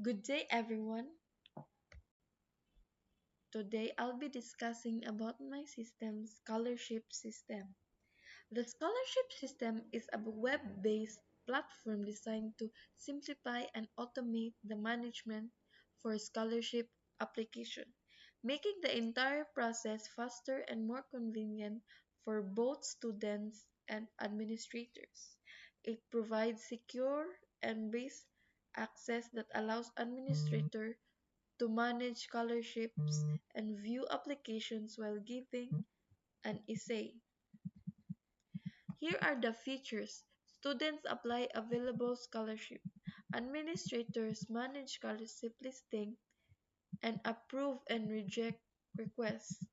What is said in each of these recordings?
Good day, everyone. Today I'll be discussing about my system, scholarship system. The scholarship system is a web-based platform designed to simplify and automate the management for scholarship application, making the entire process faster and more convenient for both students and administrators. It provides secure and based access that allows administrators to manage scholarships and view applications while giving an essay. Here are the features. Students apply available scholarship. Administrators manage scholarship listing and approve and reject requests.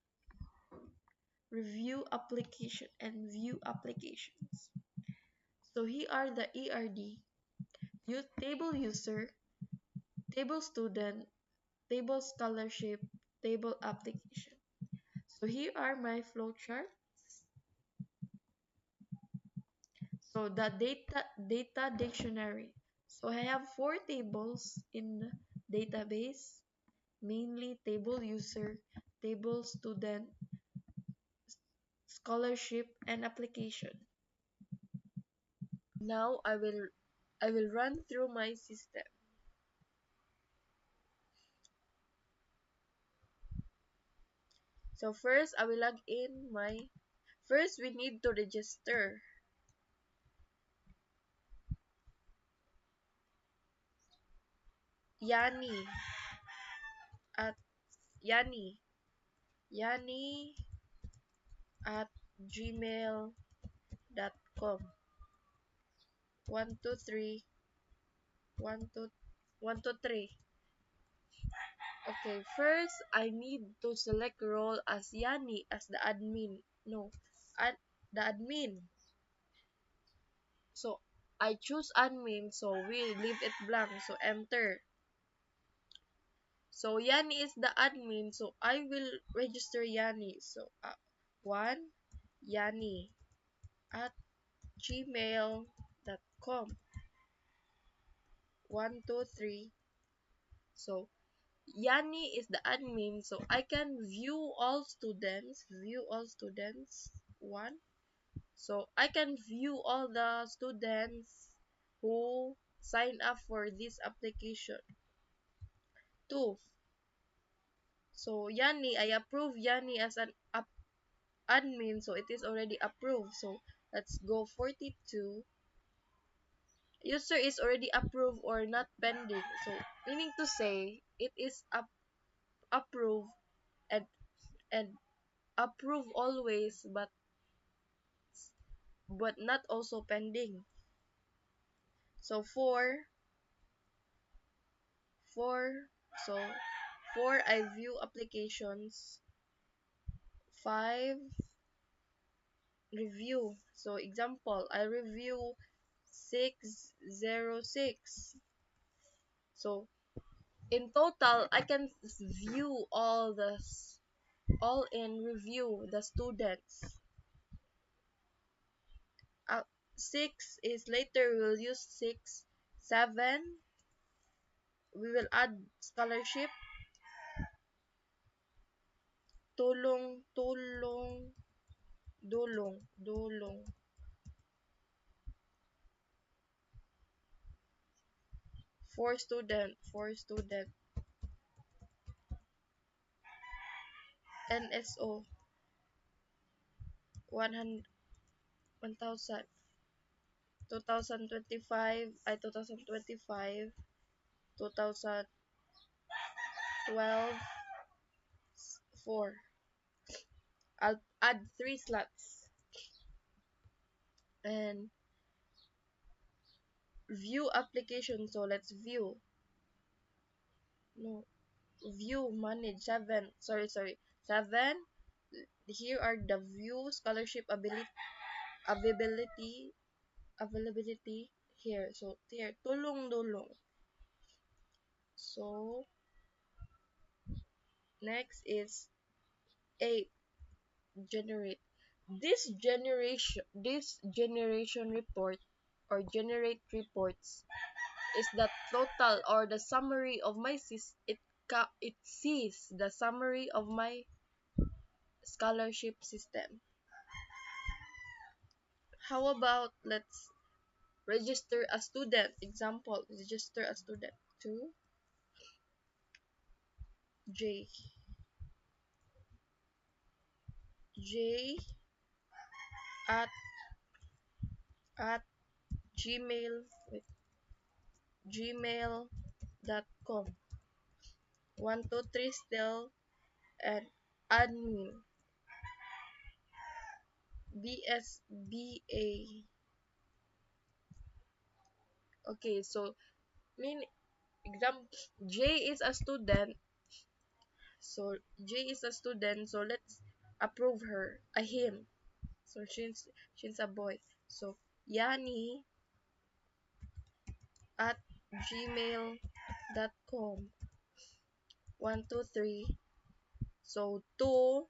Review application and view applications. So here are the ERD. Table user, table student, table scholarship, table application. So here are my flowchart. So the data dictionary. So I have four tables in the database, mainly table user, table student, scholarship, and application. Now I will run through my system. So first I will log in my first we need to register. Yani at Yani Yani at gmail.com 123 123. Okay, first I need to select role as Yani as the admin. No, ad, the admin. So I choose admin, so we leave it blank. So enter. So Yani is the admin, so I will register Yani. So one Yani at gmail.com 123. So Yani is the admin, so I can view all students, one. So I can view all the students who sign up for this application. Two. So Yani, I approve Yani as an admin, so it is already approved. So let's go 42. User is already approved or not pending. So meaning to say it is approved and and approve always, but not also pending. So four so four I view applications, five review. So example, I review 606. So in total I can view all in review the students. uh, 6 is later, we will use 6. 7, we will add scholarship. Tulong, tulong, dulong. 4 student. NSO 100, 1000. 2025, 2012, 4. I'll add 3 slots and view application. So let's view. No, view manage 7. Sorry. 7. Here are the view scholarship availability availability here. So here tulong. So next is 8, generate. This generation report or generate reports is the total or the summary of my it sees the summary of my scholarship system. How about let's register a student. Example, register a student to J. J at at gmail wait, gmail.com. 123 still and admin BSBA. Okay, so mean example J is a student. So J is a student. So let's approve her. A him. So she's a boy. So Yani at gmail.com. 123. So two.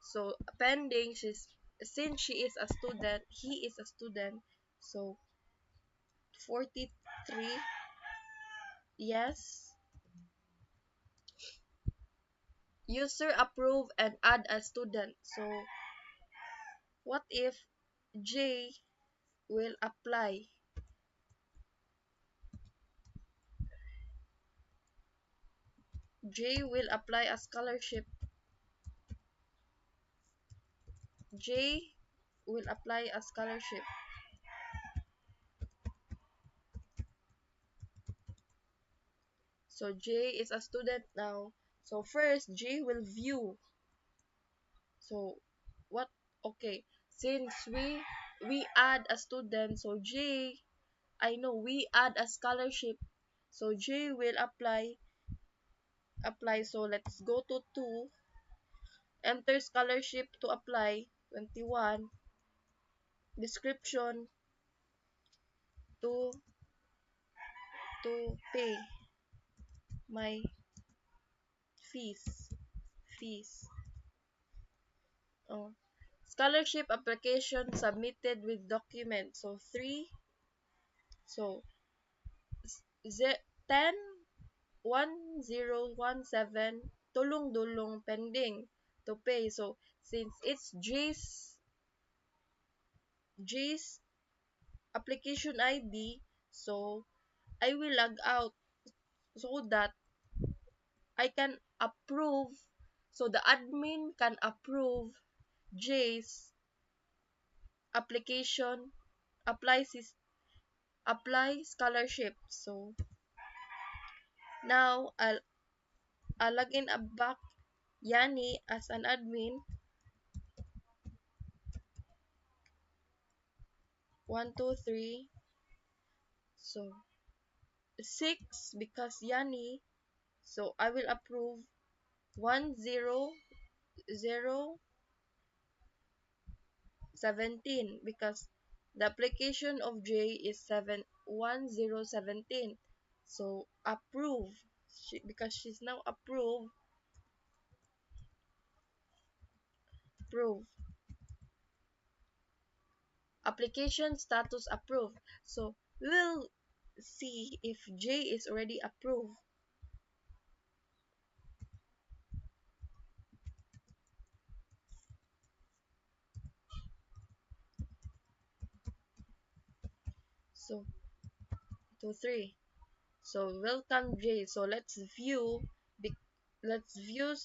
So pending. Since she is a student. He is a student. So 43. Yes. User approve and add a student. So what if J will apply? J will apply a scholarship. J will apply a scholarship. So J is a student now. So first J will view. So what? Okay, since we add a student, so J, I know we add a scholarship. So J will apply. So let's go to 2. Enter scholarship to apply. 21. Description to pay my fees. Fees. Oh. Scholarship application submitted with document. So 3. So 10 1017 tulong-dulong pending to pay. So since it's J's application ID, so I will log out so that I can approve, so the admin can approve J's application, apply apply scholarship. So now I'll log in back Yani as an admin. 123. So 6 because Yani. So I will approve 10017 because the application of J is 71017. So approve because she's now approved. Approve. Application status approved. So we'll see if J is already approved. So 3. So welcome J. So let's view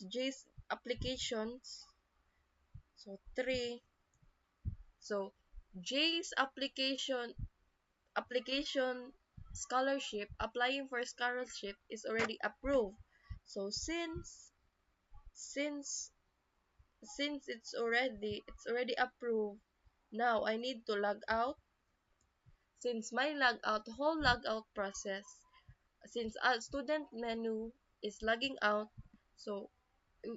J's applications. So 3. So J's application scholarship, applying for scholarship is already approved. So since it's already approved, now I need to log out. Since my whole logout process, since our student menu is logging out, so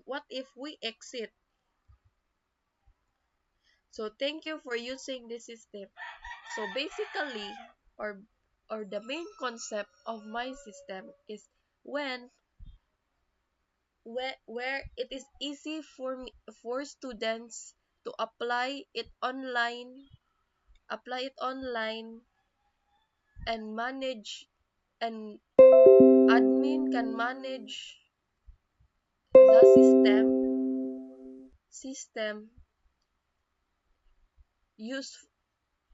what if we exit? So thank you for using this system. So basically, or the main concept of my system is when where it is easy for students to apply it online and manage, and admin can manage the system use,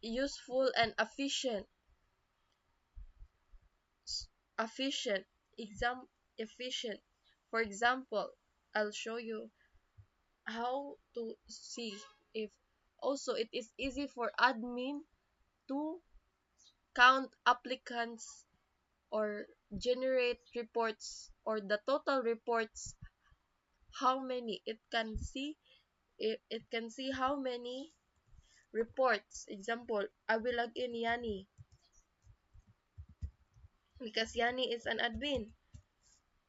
useful and efficient exam efficient. For example, I'll show you how to see if also it is easy for admin to count applicants or generate reports or the total reports, how many it can see. It can see how many reports. Example, I will log in Yani because Yani is an admin.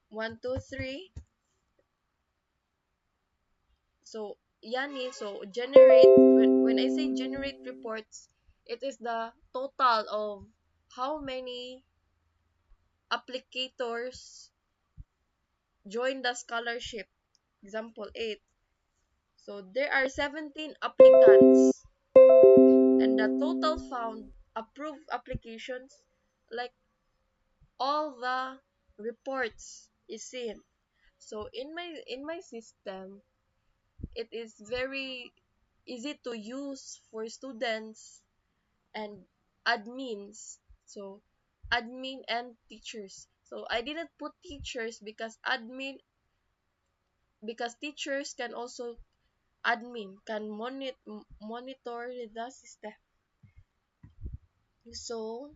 1, 2, 3. So Yani, so generate, when I say generate reports, it is the total of how many applicators join the scholarship. Example 8. So there are 17 applicants and the total found approved applications, like all the reports is seen. So in my system, it is very easy to use for students and admins. So admin and teachers. So I didn't put teachers because teachers can also, admin can monitor the system. So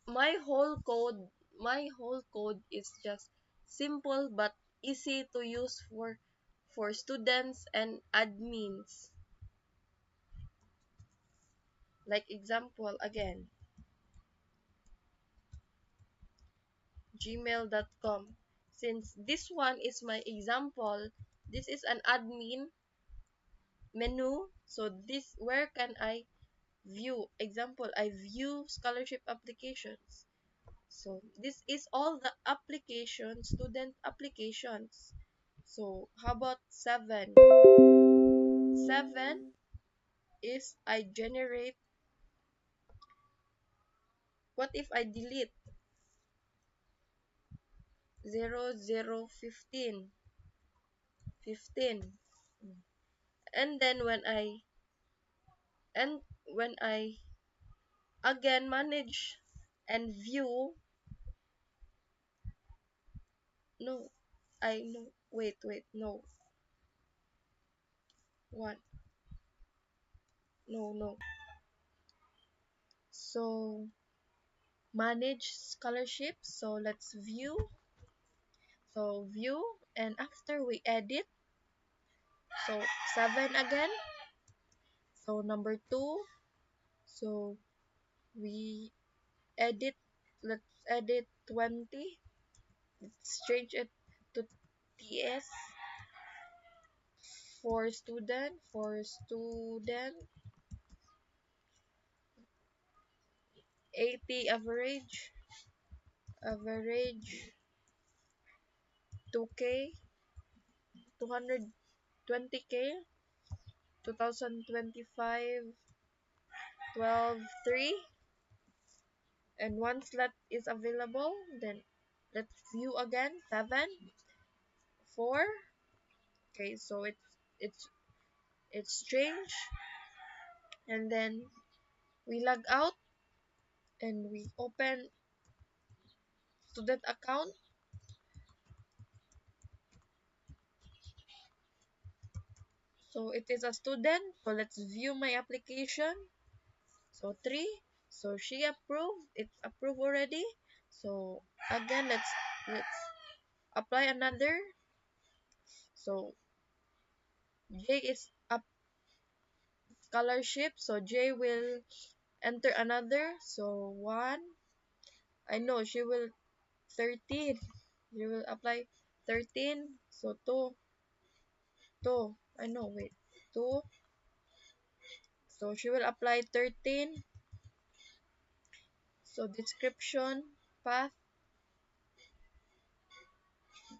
my whole code my whole code is just simple but easy to use for students and admins. Like example again, gmail.com. Since this one is my example, this is an admin menu. So this, where can I view? Example, I view scholarship applications. So this is all the applications, student applications. So how about 7? 7 is I generate. What if I delete 0015? 15. And then when I again manage and view, no, I no, wait, no, one, no. So manage scholarship. So let's view. So view, and after we edit, so 7 again. So number 2. So we edit. Let's edit 20. Let's change it to TS for student 80 average 2K 220K 2025 12/3, and one slot is available. Then let's view again 7 4. Okay, so it's strange, and then we log out and we open student account. So it is a student. So let's view my application. So 3. So she approved. It's approved already. So again, let's apply another. So J is a scholarship. So J will enter another. So 1. I know she will 13. She will apply 13. So 2. 2. I know, wait. 2. So she will apply 13. So description, path,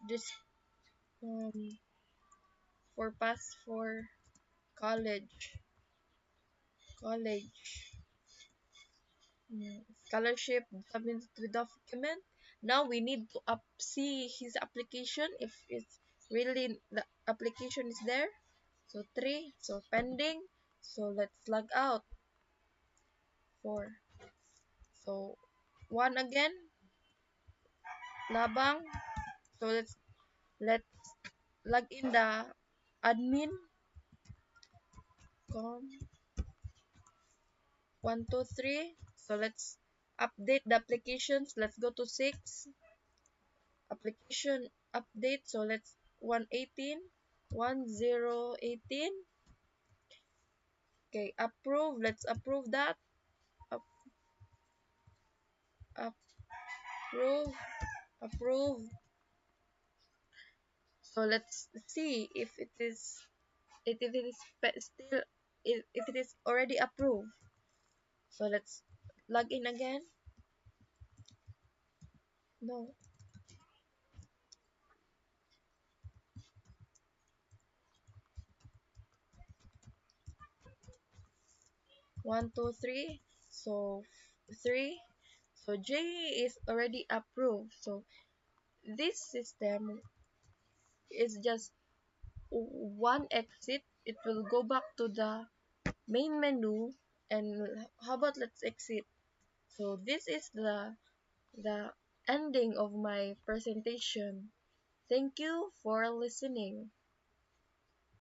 this for pass for college, college scholarship submit the document. Now we need to see his application if it's really the application is there. So 3, so pending. So let's log out. 4. So 1 again, labang. So let's log in the admin com 123. So let's update the applications. Let's go to 6 application update. So let's 118 1018. Okay, approve. Let's approve that. Up- Approve. Approve. So let's see if it is still if it is already approved. So let's log in again. No. 123. So 3. So J is already approved. So this system is just one exit. It will go back to the main menu. And how about let's exit. So this is the ending of my presentation. Thank you for listening.